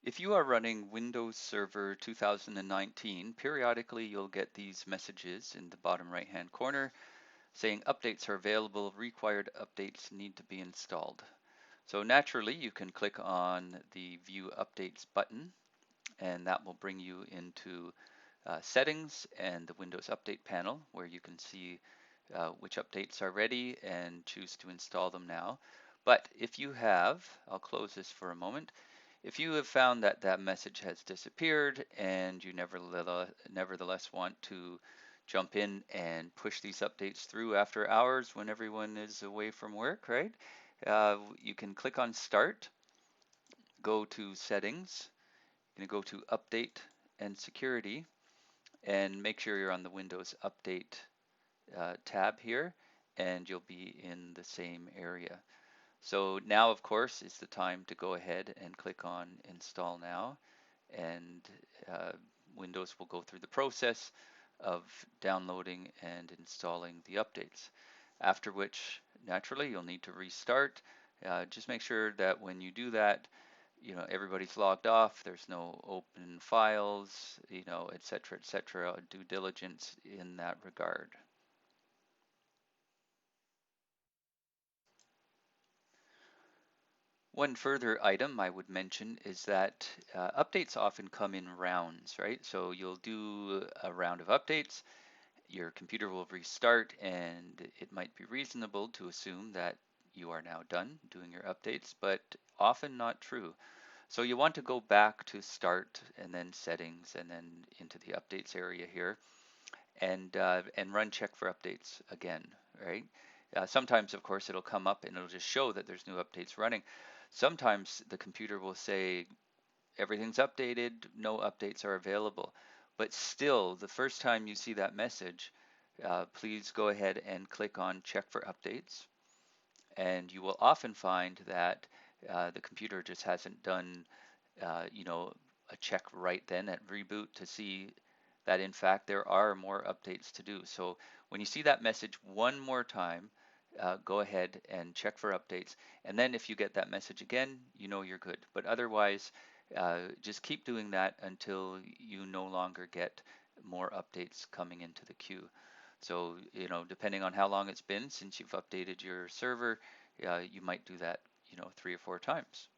If you are running Windows Server 2019, periodically you'll get these messages in the bottom right-hand corner saying updates are available, required updates need to be installed. So naturally you can click on the View Updates button and that will bring you into Settings and the Windows Update panel where you can see which updates are ready and choose to install them now. But if you have, I'll close this for a moment, if you have found that that message has disappeared and you nevertheless want to jump in and push these updates through after hours when everyone is away from work, right? You can click on Start, go to Settings, you're going to go to Update and Security, and make sure you're on the Windows Update tab here, and you'll be in the same area. So now, of course, is the time to go ahead and click on Install Now, and Windows will go through the process of downloading and installing the updates. After which, naturally, you'll need to restart. Just make sure that when you do that, everybody's logged off, there's no open files, et cetera, due diligence in that regard. One further item I would mention is that updates often come in rounds, right? So you'll do a round of updates, your computer will restart, and it might be reasonable to assume that you are now done doing your updates, but often not true. So you want to go back to Start and then Settings and then into the Updates area here and run check for updates again, right? Sometimes, of course, it'll come up and it'll just show that there's new updates running. Sometimes the computer will say everything's updated, no updates are available. But still, the first time you see that message, please go ahead and click on check for updates. And you will often find that the computer just hasn't done, a check right then at reboot to see that in fact there are more updates to do. So when you see that message one more time, go ahead and check for updates. And then if you get that message again, you know you're good. But otherwise, just keep doing that until you no longer get more updates coming into the queue. So, depending on how long it's been since you've updated your server, you might do that, 3 or 4 times.